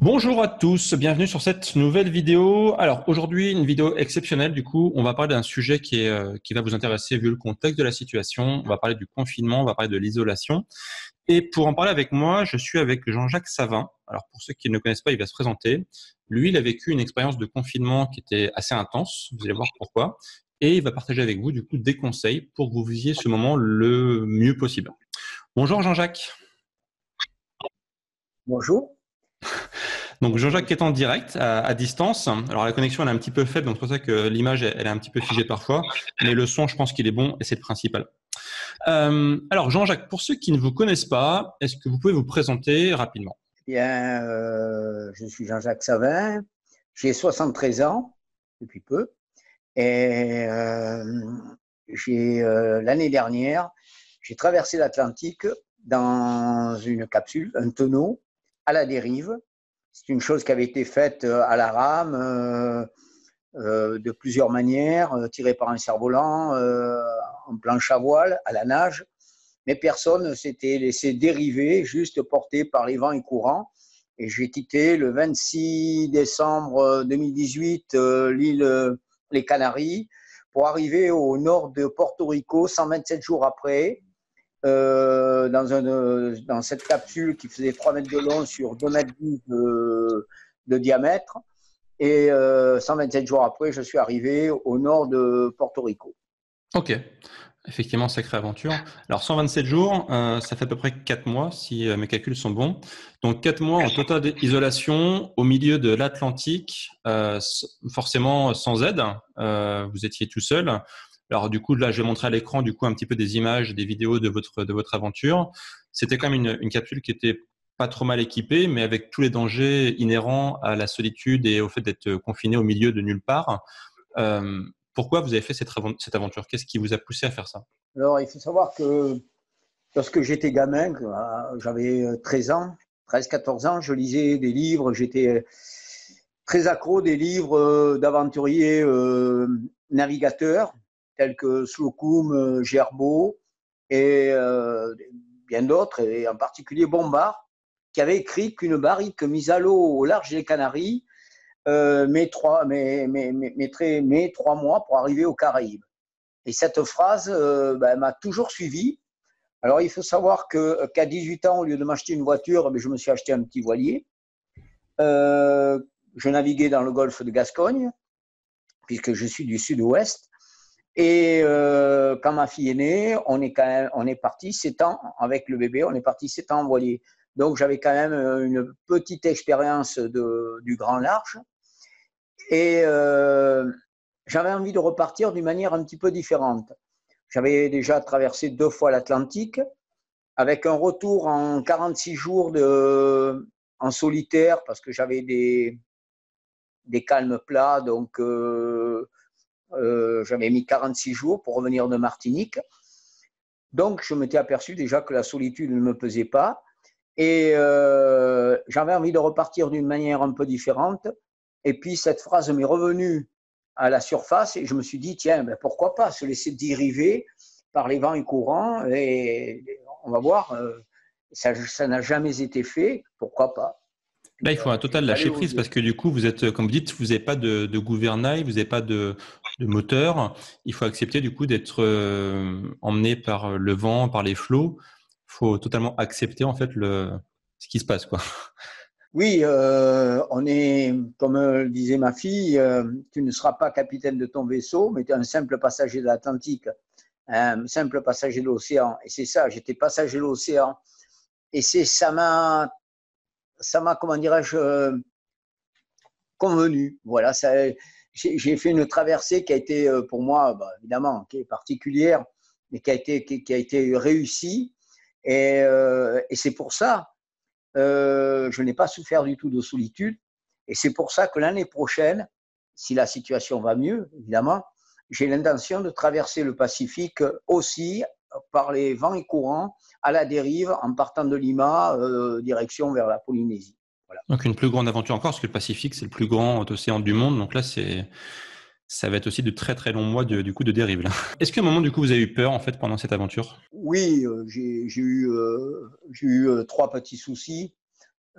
Bonjour à tous, bienvenue sur cette nouvelle vidéo. Alors aujourd'hui, une vidéo exceptionnelle. Du coup, on va parler d'un sujet qui va vous intéresser vu le contexte de la situation. On va parler du confinement, on va parler de l'isolation. Et pour en parler avec moi, je suis avec Jean-Jacques Savin. Alors pour ceux qui ne le connaissent pas, il va se présenter. Lui, il a vécu une expérience de confinement qui était assez intense. Vous allez voir pourquoi. Et il va partager avec vous du coup des conseils pour que vous viviez ce moment le mieux possible. Bonjour Jean-Jacques. Bonjour. Donc Jean-Jacques est en direct à distance. Alors la connexion elle est un petit peu faible, donc c'est pour ça que l'image elle est un petit peu figée parfois, mais le son je pense qu'il est bon et c'est le principal. Alors Jean-Jacques, pour ceux qui ne vous connaissent pas, est-ce que vous pouvez vous présenter rapidement? Bien, je suis Jean-Jacques Savin, j'ai 73 ans depuis peu et l'année dernière, j'ai traversé l'Atlantique dans une capsule, un tonneau à la dérive. C'est une chose qui avait été faite à la rame, de plusieurs manières, tirée par un cerf-volant, en planche à voile, à la nage. Mais personne ne s'était laissé dériver, juste porté par les vents et courants. Et j'ai quitté le 26 décembre 2018 les Canaries pour arriver au nord de Porto Rico 127 jours après, dans cette capsule qui faisait 3 mètres de long sur 2 mètres de diamètre. Et 127 jours après, je suis arrivé au nord de Porto Rico. Ok, effectivement, sacrée aventure. Alors 127 jours, ça fait à peu près 4 mois si mes calculs sont bons. Donc 4 mois en totale isolation au milieu de l'Atlantique, forcément sans aide. Vous étiez tout seul. Alors du coup, là, je vais montrer à l'écran du coup un petit peu des images, des vidéos de votre aventure. C'était quand même une capsule qui était pas trop mal équipée, mais avec tous les dangers inhérents à la solitude et au fait d'être confiné au milieu de nulle part. Euh, Pourquoi vous avez fait cette aventure? Qu'est-ce qui vous a poussé à faire ça? Alors, il faut savoir que lorsque j'étais gamin, j'avais 13 ans, 13-14 ans, je lisais des livres, j'étais très accro des livres d'aventuriers navigateurs, tels que Slocum, Gerbaud et bien d'autres, et en particulier Bombard, qui avait écrit qu'une barrique mise à l'eau au large des Canaries met 3 mois pour arriver aux Caraïbes. Et cette phrase m'a toujours suivi. Alors, il faut savoir qu'à 18 ans, au lieu de m'acheter une voiture, je me suis acheté un petit voilier. Je naviguais dans le golfe de Gascogne, puisque je suis du sud-ouest. Et quand ma fille est née, on est parti 7 ans avec le bébé, on est parti 7 ans en voilier. Donc, j'avais quand même une petite expérience du grand large. Et j'avais envie de repartir d'une manière un petit peu différente. J'avais déjà traversé 2 fois l'Atlantique, avec un retour en 46 jours en solitaire, parce que j'avais des calmes plats, donc j'avais mis 46 jours pour revenir de Martinique. Donc je m'étais aperçu déjà que la solitude ne me pesait pas, et j'avais envie de repartir d'une manière un peu différente. Et puis cette phrase m'est revenue à la surface, et je me suis dit, tiens, pourquoi pas se laisser dériver par les vents et courants, et on va voir, ça n'a jamais été fait, pourquoi pas. Là, Puis, il faut un total fallait lâcher prise oser. parce que du coup, vous êtes, comme vous dites, vous n'avez pas de gouvernail, vous n'avez pas de moteur. Il faut accepter du coup d'être emmené par le vent, par les flots. Il faut totalement accepter en fait ce qui se passe, quoi. Oui, on est, comme le disait ma fille, tu ne seras pas capitaine de ton vaisseau, mais tu es un simple passager de l'Atlantique, un simple passager de l'océan. Et c'est ça, j'étais passager de l'océan. Et ça m'a, comment dirais-je, convenu. Voilà, j'ai fait une traversée qui a été pour moi, évidemment, qui est particulière, mais qui a été réussie. Et c'est pour ça, je n'ai pas souffert du tout de solitude. Et c'est pour ça que l'année prochaine, si la situation va mieux, évidemment, j'ai l'intention de traverser le Pacifique aussi par les vents et courants à la dérive en partant de Lima, direction vers la Polynésie. Voilà. Donc une plus grande aventure encore, parce que le Pacifique, c'est le plus grand océan du monde. Donc là, ça va être aussi de très très longs mois du coup de dérive là. Est-ce qu'à un moment du coup vous avez eu peur en fait pendant cette aventure? Oui, j'ai eu 3 petits soucis.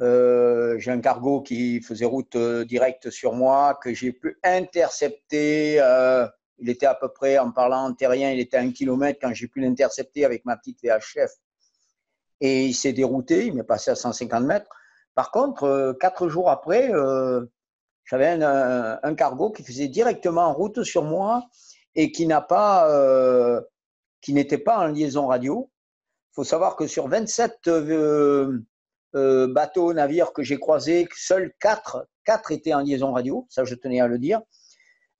J'ai un cargo qui faisait route directe sur moi, que j'ai pu intercepter. Il était à peu près, en parlant terrien, il était à 1 kilomètre quand j'ai pu l'intercepter avec ma petite VHF. Et il s'est dérouté, il m'est passé à 150 mètres. Par contre, 4 jours après, j'avais un cargo qui faisait directement en route sur moi et qui n'était pas en liaison radio. Il faut savoir que sur 27 bateaux, navires que j'ai croisés, seuls 4 étaient en liaison radio, ça je tenais à le dire.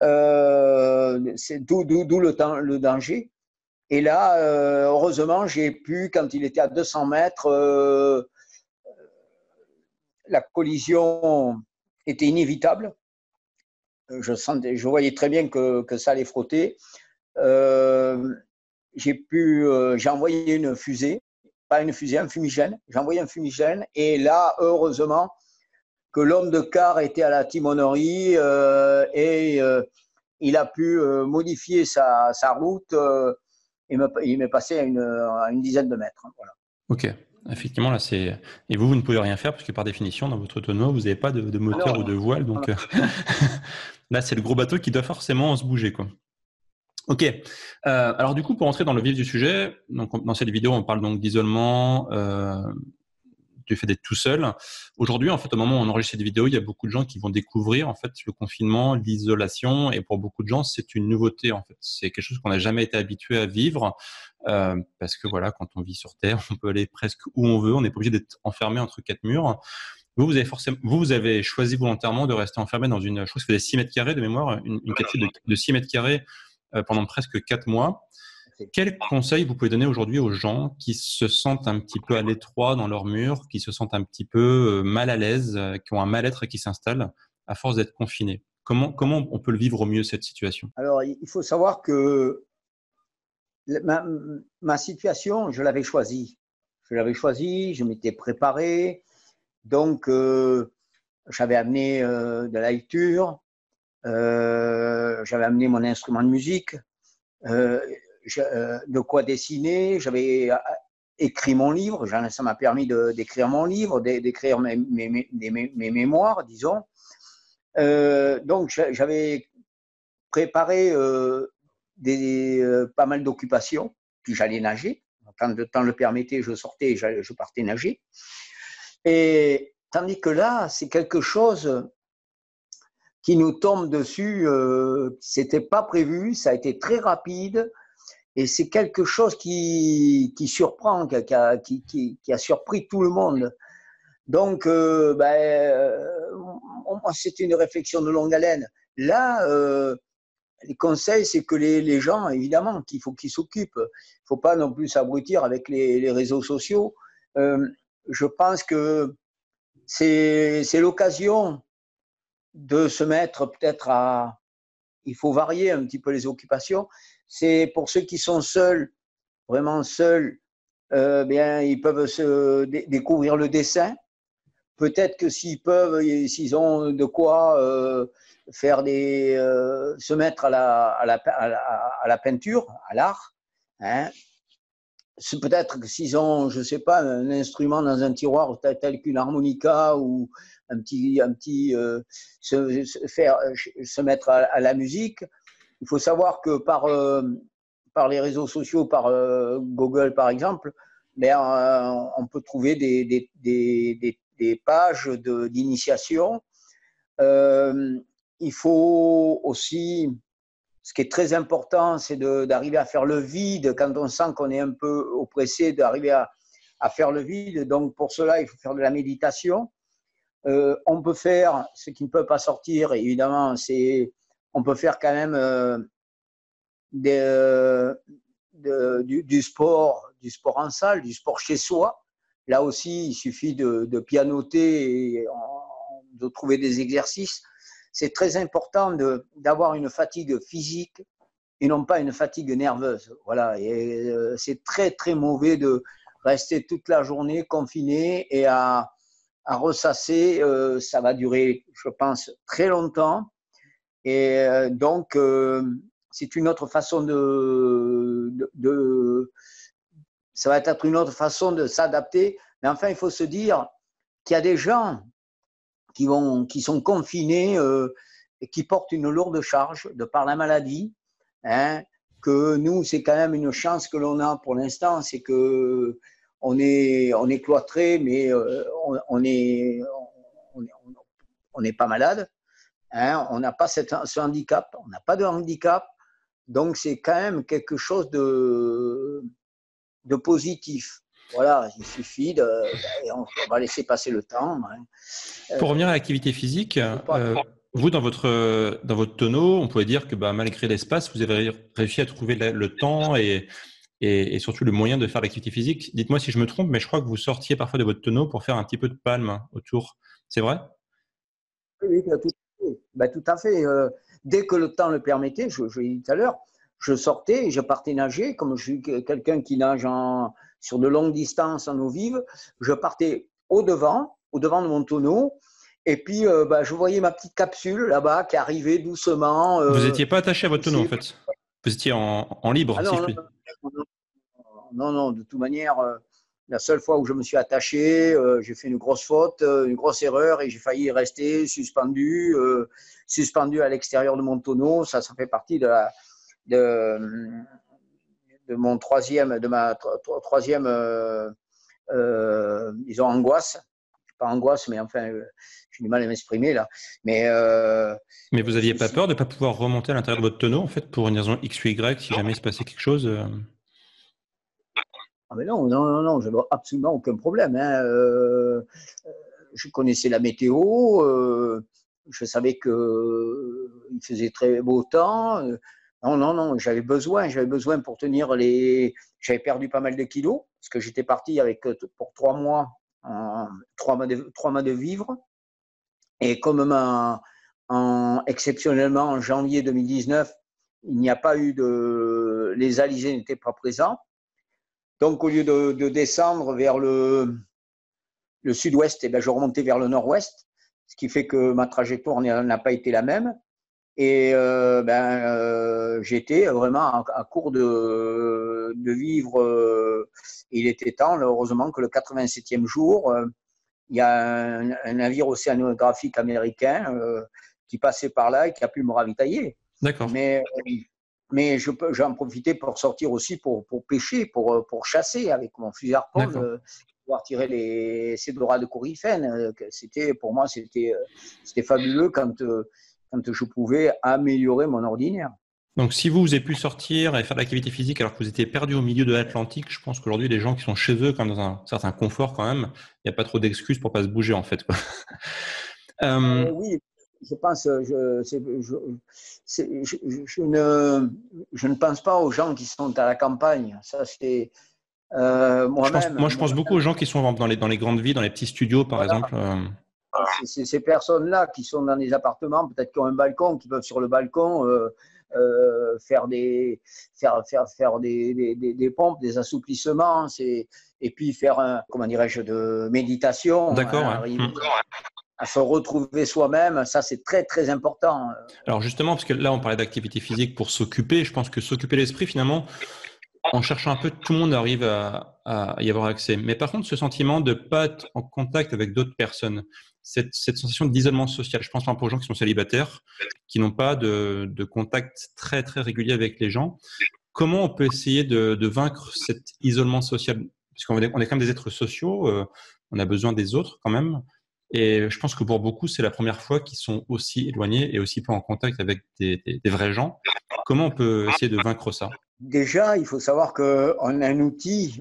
C'est d'où le danger. Et là, heureusement, j'ai pu, quand il était à 200 mètres, la collision était inévitable. Je voyais très bien que ça allait frotter. J'ai envoyé une fusée, pas une fusée, un fumigène. J'ai envoyé un fumigène et là, heureusement, que l'homme de quart était à la timonerie et il a pu modifier sa route. Il m'est passé à une dizaine de mètres. Voilà. Ok, effectivement, là, c'est. Et vous ne pouvez rien faire parce que par définition, dans votre tonneau, vous n'avez pas de moteur ou de voile. Donc là, c'est le gros bateau qui doit forcément se bouger, quoi. Ok. Alors du coup, pour entrer dans le vif du sujet, donc dans cette vidéo, on parle donc d'isolement, du fait d'être tout seul. Aujourd'hui, en fait, au moment où on enregistre cette vidéo, il y a beaucoup de gens qui vont découvrir en fait le confinement, l'isolation, et pour beaucoup de gens, c'est une nouveauté. En fait, c'est quelque chose qu'on n'a jamais été habitué à vivre parce que voilà, quand on vit sur Terre, on peut aller presque où on veut, on n'est pas obligé d'être enfermé entre 4 murs. Vous avez choisi volontairement de rester enfermé dans une, je crois que c'était 6 mètres carrés de mémoire, une capsule de 6 mètres carrés pendant presque 4 mois. Quels conseils vous pouvez donner aujourd'hui aux gens qui se sentent un petit peu à l'étroit dans leur mur, qui se sentent un petit peu mal à l'aise, qui ont un mal-être qui s'installe à force d'être confinés? Comment on peut le vivre au mieux, cette situation? Alors, il faut savoir que ma situation, je l'avais choisie. Je m'étais préparé. Donc, j'avais amené de la lecture, j'avais amené mon instrument de musique, de quoi dessiner, j'avais écrit mon livre, ça m'a permis d'écrire mon livre, d'écrire mes mémoires, disons. Donc, j'avais préparé pas mal d'occupations, puis j'allais nager. Quand le temps le permettait, je sortais et je partais nager. Et tandis que là, c'est quelque chose qui nous tombe dessus, c'était pas prévu, ça a été très rapide, et c'est quelque chose qui surprend, qui a surpris tout le monde. Donc, c'était une réflexion de longue haleine. Là, les conseils, c'est que les gens, évidemment, qu'il faut qu'ils s'occupent. Il ne faut pas non plus s'abrutir avec les réseaux sociaux. Je pense que c'est l'occasion de se mettre peut-être à… Il faut varier un petit peu les occupations. C'est pour ceux qui sont seuls, vraiment seuls, bien, ils peuvent découvrir le dessin. Peut-être que s'ils peuvent, s'ils ont de quoi faire se mettre à la peinture, à l'art, hein. Peut-être que s'ils ont, je ne sais pas, un instrument dans un tiroir tel qu'une harmonica ou se mettre à la musique. Il faut savoir que par les réseaux sociaux, par Google par exemple, on peut trouver des pages d'initiation. Il faut aussi, ce qui est très important, c'est d'arriver à faire le vide quand on sent qu'on est un peu oppressé, d'arriver à faire le vide. Donc pour cela, il faut faire de la méditation. On peut faire, ce qui ne peut pas sortir, évidemment, on peut faire quand même du sport en salle, du sport chez soi. Là aussi, il suffit de pianoter et de trouver des exercices. C'est très important d'avoir une fatigue physique et non pas une fatigue nerveuse. Voilà. Et c'est très, très mauvais de rester toute la journée confiné et à ressasser. Ça va durer, je pense, très longtemps. Et donc, c'est une autre façon ça va être une autre façon de s'adapter. Mais enfin, il faut se dire qu'il y a des gens qui sont confinés et qui portent une lourde charge de par la maladie, hein, que nous, c'est quand même une chance que l'on a pour l'instant, c'est que on est cloîtré, mais on est, on n'est pas malade, hein, on n'a pas ce handicap, on n'a pas de handicap, donc c'est quand même quelque chose de positif. Voilà, il suffit et on va laisser passer le temps. Hein. Pour revenir à l'activité physique, vous, dans votre tonneau, on pourrait dire que malgré l'espace, vous avez réussi à trouver le temps et surtout le moyen de faire l'activité physique. Dites-moi si je me trompe, mais je crois que vous sortiez parfois de votre tonneau pour faire un petit peu de palme autour. C'est vrai? Oui, tout à fait. Dès que le temps le permettait, je l'ai dit tout à l'heure, je sortais et je partais nager. Comme je suis quelqu'un qui nage sur de longues distances en eau vive, je partais au-devant de mon tonneau. Et puis, je voyais ma petite capsule là-bas qui arrivait doucement. Vous n'étiez pas attaché à votre tonneau, en fait. Vous étiez en libre, Ah si non, je puis. non, de toute manière, la seule fois où je me suis attaché, j'ai fait une grosse faute, une grosse erreur et j'ai failli rester suspendu à l'extérieur de mon tonneau. Ça fait partie de mon de ma troisième, disons, angoisse. Pas angoisse, mais enfin, j'ai du mal à m'exprimer là. Mais vous n'aviez pas peur de ne pas pouvoir remonter à l'intérieur de votre tonneau, en fait, pour une raison X ou Y, si jamais il se passait quelque chose Ah mais non, j'avais absolument aucun problème. Hein. Je connaissais la météo, je savais qu'il faisait très beau temps. Non, j'avais besoin pour tenir les. J'avais perdu pas mal de kilos parce que j'étais parti pour 3 mois, 3 mois de vivre. Et comme exceptionnellement en janvier 2019, il n'y a pas eu les alizés n'étaient pas présents. Donc, au lieu de descendre vers le sud-ouest, je remontais vers le nord-ouest, ce qui fait que ma trajectoire n'a pas été la même. Et j'étais vraiment à court de vivre. Il était temps, heureusement, que le 87e jour, il y a un navire océanographique américain qui passait par là et qui a pu me ravitailler. D'accord. Mais j'en profitais pour sortir aussi pour pêcher, pour chasser avec mon fusil harpon, pouvoir tirer ces dorades coryphènes. Pour moi, c'était fabuleux quand je pouvais améliorer mon ordinaire. Donc, si vous avez pu sortir et faire de l'activité physique alors que vous étiez perdu au milieu de l'Atlantique, je pense qu'aujourd'hui, les gens qui sont chez eux, quand même dans un certain confort quand même, il n'y a pas trop d'excuses pour pas se bouger en fait. Oui, je pense, je ne pense pas aux gens qui sont à la campagne. Ça, c'est moi-même. Moi, je pense beaucoup aux gens qui sont dans les grandes villes, dans les petits studios, par exemple. C'est ces personnes-là qui sont dans des appartements, peut-être qui ont un balcon, qui peuvent sur le balcon faire des pompes, des assouplissements, et puis faire comment dirais-je, de méditation. D'accord. Arriver à se retrouver soi-même, ça c'est très très important. Alors justement, parce que là on parlait d'activité physique pour s'occuper, je pense que s'occuper l'esprit finalement, en cherchant un peu, tout le monde arrive à y avoir accès. Mais par contre, ce sentiment de ne pas être en contact avec d'autres personnes, cette sensation d'isolement social, je pense par exemple aux gens qui sont célibataires, qui n'ont pas de contact très très régulier avec les gens. Comment on peut essayer de vaincre cet isolement social? Parce qu'on est quand même des êtres sociaux, on a besoin des autres quand même. Et je pense que pour beaucoup, c'est la première fois qu'ils sont aussi éloignés et aussi pas en contact avec des vrais gens. Comment on peut essayer de vaincre ça? Déjà, il faut savoir qu'on a un outil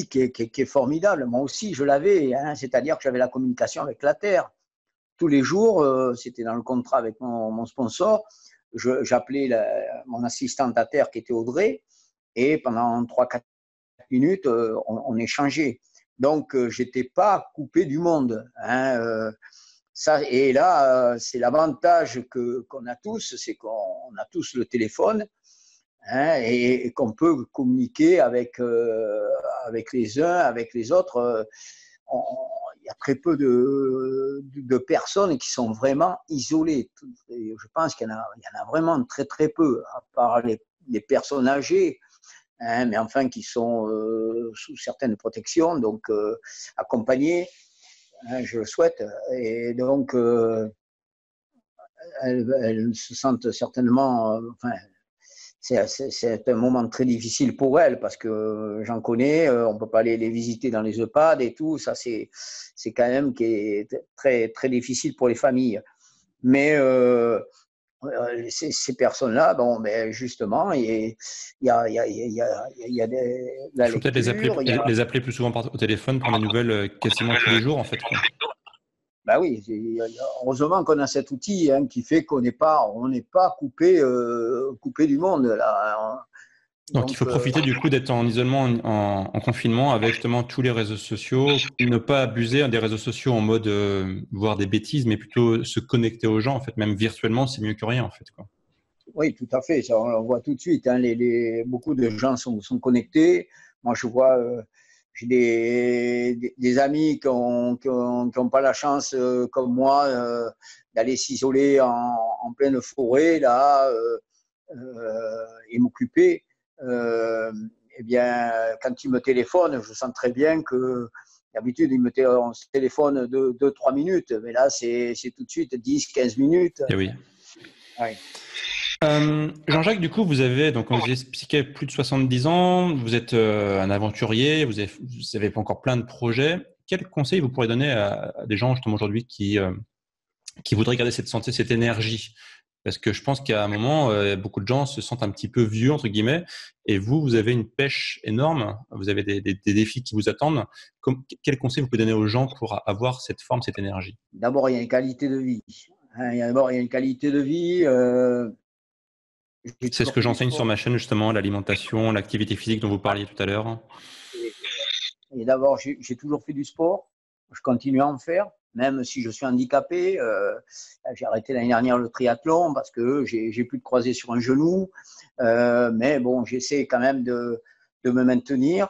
qui est formidable. Moi aussi, je l'avais, hein, c'est-à-dire que j'avais la communication avec la Terre. Tous les jours, c'était dans le contrat avec mon sponsor, j'appelais mon assistante à Terre qui était Audrey, et pendant 3-4 minutes, on échangeait. Donc, je n'étais pas coupé du monde. Hein, et là, c'est l'avantage qu'on a tous, c'est qu'on a tous le téléphone, hein, et qu'on peut communiquer avec les uns, avec les autres. Il y a très peu de personnes qui sont vraiment isolées. Et je pense qu'il y en a vraiment très très peu, à part les personnes âgées, hein, mais enfin qui sont sous certaines protections, donc accompagnées. hein, je le souhaite. Et donc, elles se sentent certainement, enfin, c'est un moment très difficile pour elles parce que j'en connais, on ne peut pas aller les visiter dans les EHPAD et tout, ça c'est quand même qui est très, très difficile pour les familles. Mais ces personnes-là, bon, ben justement, il y a la Il faut peut-être lecture, les appeler plus souvent au téléphone, prendre des nouvelles quasiment tous les jours, en fait, quoi. ben oui, heureusement qu'on a cet outil hein, qui fait qu'on n'est pas coupé, coupé du monde là. Donc, il Donc, faut profiter du coup d'être en isolement, en confinement avec justement tous les réseaux sociaux, ne pas abuser des réseaux sociaux en mode voir des bêtises, mais plutôt se connecter aux gens, en fait, même virtuellement, c'est mieux que rien, en fait, quoi. oui, tout à fait, ça, on voit tout de suite. Hein, beaucoup de gens sont connectés. Moi, je vois, j'ai des amis qui ont pas la chance, comme moi, d'aller s'isoler en pleine forêt, là, et m'occuper. Euh, eh bien, quand ils me téléphonent, je sens très bien que d'habitude, on se téléphone 2-3 minutes, mais là, c'est tout de suite 10-15 minutes. Et oui. Ouais. Jean-Jacques, du coup, vous avez, donc, comme vous expliqué, plus de 70 ans, vous êtes un aventurier, vous avez encore plein de projets. Quels conseils vous pourriez donner à des gens, justement, aujourd'hui, qui voudraient garder cette santé, cette énergie? Parce que je pense qu'à un moment, beaucoup de gens se sentent un petit peu vieux, entre guillemets, et vous avez une pêche énorme, vous avez des défis qui vous attendent. Quels conseils vous pouvez donner aux gens pour avoir cette forme, cette énergie? D'abord, il y a une qualité de vie. Hein, d'abord, il y a une qualité de vie. J'ai C'est ce toujours que fait du j'enseigne sur sport. ma chaîne, justement, l'alimentation, l'activité physique dont vous parliez tout à l'heure. Et, et d'abord, j'ai toujours fait du sport. Je continue à en faire, même si je suis handicapé. J'ai arrêté l'année dernière le triathlon parce que j'ai plus de croisés sur un genou. Mais bon, j'essaie quand même de me maintenir.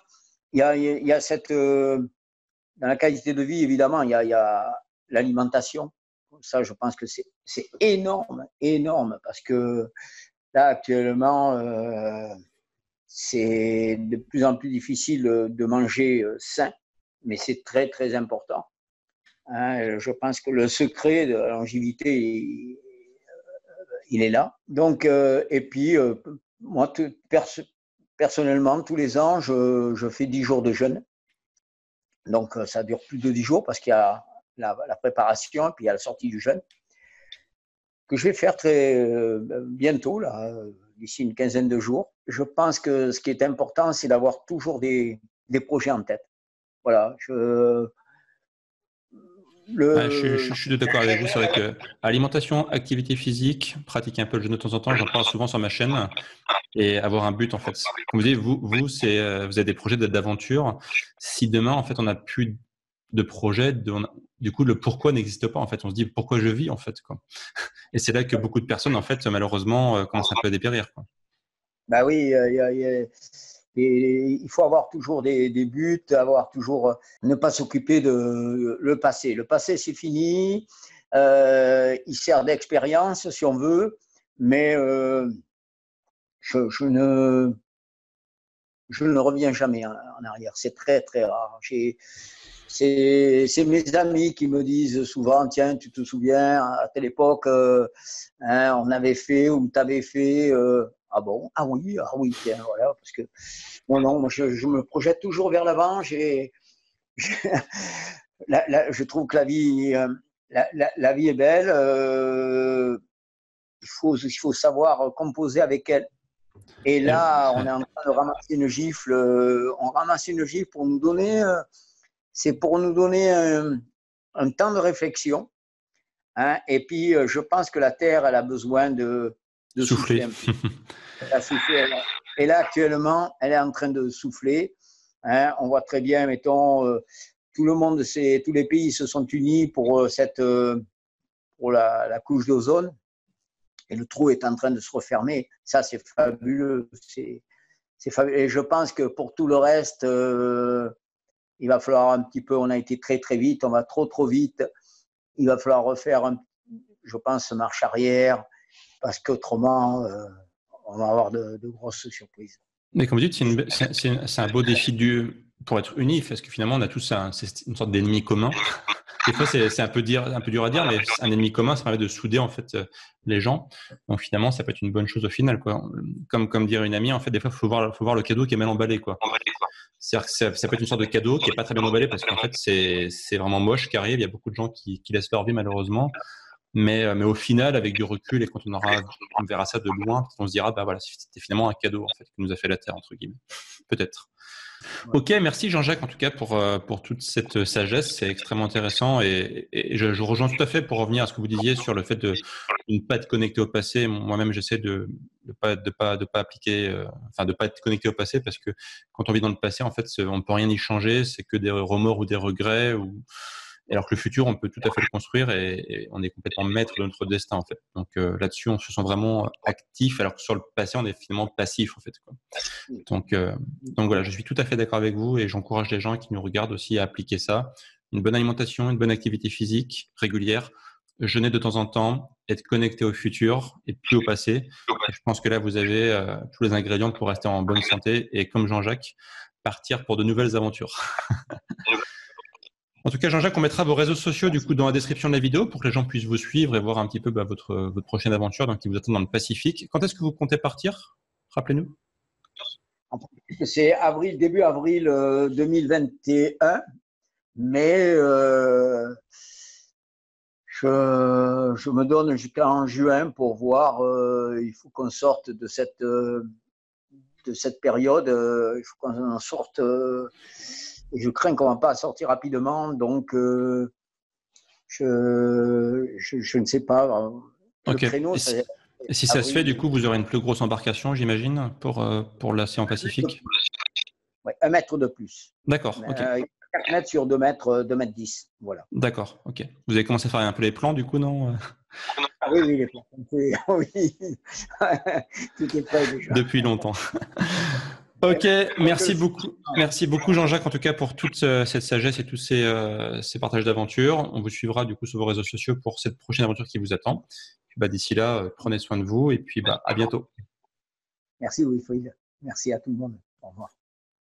Il y a cette, dans la qualité de vie, évidemment, il y a l'alimentation. Ça, je pense que c'est énorme, énorme, parce que là, actuellement, c'est de plus en plus difficile de manger sain, mais c'est très, très important. Hein, je pense que le secret de la longévité, il est là. Donc, et puis, moi, personnellement, tous les ans, je fais 10 jours de jeûne. Donc, ça dure plus de 10 jours parce qu'il y a la préparation et puis il y a la sortie du jeûne que je vais faire très bientôt, là, d'ici une quinzaine de jours. Je pense que ce qui est important, c'est d'avoir toujours des projets en tête. Voilà. Ouais, je suis d'accord avec vous. C'est vrai que alimentation, activité physique, pratiquer un peu le jeûne de temps en temps, j'en parle souvent sur ma chaîne, et avoir un but, en fait. Comme vous dites, vous avez des projets d'aventure. Si demain, en fait, on n'a plus de projet, du coup, le pourquoi n'existe pas, en fait. On se dit pourquoi je vis, en fait, quoi. Et c'est là que beaucoup de personnes, en fait, malheureusement, commencent un peu à dépérir, quoi. Bah oui, il faut avoir toujours des buts, avoir toujours ne pas s'occuper de le passé. Le passé, c'est fini. Il sert d'expérience si on veut, mais je ne reviens jamais en arrière. C'est très très rare. C'est mes amis qui me disent souvent, tiens, tu te souviens, à telle époque, hein, on avait fait ou tu avais fait. Ah bon? Ah oui, tiens, voilà. Parce que bon, non, moi, je me projette toujours vers l'avant. Je trouve que la vie est belle. Il faut savoir composer avec elle. Et là, on est en train de ramasser une gifle. On ramasse une gifle pour nous donner. C'est pour nous donner un temps de réflexion. Hein, et puis, je pense que la Terre, elle a besoin de souffler Souffler. un peu. Elle a soufflé, et là, actuellement, elle est en train de souffler. Hein, on voit très bien, mettons, tout le monde, tous les pays se sont unis pour, pour la couche d'ozone. Et le trou est en train de se refermer. Ça, c'est fabuleux. C'est fabuleux. Et je pense que pour tout le reste, il va falloir un petit peu, on a été très très vite, on va trop vite. Il va falloir refaire, je pense, marche arrière, parce qu'autrement, on va avoir de grosses surprises. Mais comme vous dites, c'est un beau défi pour être unis, parce que finalement, on a tous une sorte d'ennemi commun. des fois, c'est un peu dur à dire, mais un ennemi commun, ça permet de souder en fait les gens. Donc finalement, ça peut être une bonne chose au final, quoi. Comme dirait une amie, en fait, des fois, faut voir le cadeau qui est mal emballé, quoi. C'est-à-dire que ça peut être une sorte de cadeau qui est pas très bien emballé parce qu'en fait, c'est vraiment moche qui arrive. Il y a beaucoup de gens qui laissent leur vie malheureusement. Mais au final, avec du recul et quand on verra ça de loin, on se dira, bah voilà, c'était finalement un cadeau en fait qui nous a fait la terre entre guillemets. Peut-être. Ouais. Ok, merci Jean-Jacques en tout cas pour toute cette sagesse, c'est extrêmement intéressant et je rejoins tout à fait pour revenir à ce que vous disiez sur le fait de ne pas être connecté au passé. Moi-même, j'essaie de pas appliquer, enfin de pas être connecté au passé parce que quand on vit dans le passé, en fait, on peut rien y changer, c'est que des remords ou des regrets alors que le futur, on peut tout à fait le construire et on est complètement maître de notre destin en fait. Donc là-dessus, on se sent vraiment actif, alors que sur le passé, on est finalement passif en fait, quoi. Donc voilà, je suis tout à fait d'accord avec vous et j'encourage les gens qui nous regardent aussi à appliquer ça. Une bonne alimentation, une bonne activité physique régulière, jeûner de temps en temps, être connecté au futur et plus au passé. Et je pense que là, vous avez tous les ingrédients pour rester en bonne santé et comme Jean-Jacques, partir pour de nouvelles aventures. En tout cas, Jean-Jacques, on mettra vos réseaux sociaux du coup dans la description de la vidéo pour que les gens puissent vous suivre et voir un petit peu votre prochaine aventure donc qui vous attend dans le Pacifique. Quand est-ce que vous comptez partir? Rappelez-nous. C'est début avril 2021, mais je me donne jusqu'en juin pour voir. Il faut qu'on sorte de cette période. Il faut qu'on en sorte. Et je crains qu'on ne va pas sortir rapidement. Donc, je ne sais pas. Le Ok. créneau, Et si ça se fait, du coup, vous aurez une plus grosse embarcation, j'imagine, pour l'océan Pacifique. Ouais, 1 mètre de plus. D'accord. Ok. 4 mètres sur 2 mètres, 2 mètres 10. Voilà. D'accord. Ok. Vous avez commencé à faire un peu les plans, du coup, non? Ah oui, oui, les plans. Oui. Tout est prêt déjà. Depuis longtemps. Ok, merci beaucoup. Merci beaucoup Jean-Jacques en tout cas pour toute cette sagesse et tous ces partages d'aventures. On vous suivra du coup sur vos réseaux sociaux pour cette prochaine aventure qui vous attend. Puis, bah, d'ici là, prenez soin de vous et puis bah, à bientôt. Merci Wilfried. Merci à tout le monde. Au revoir.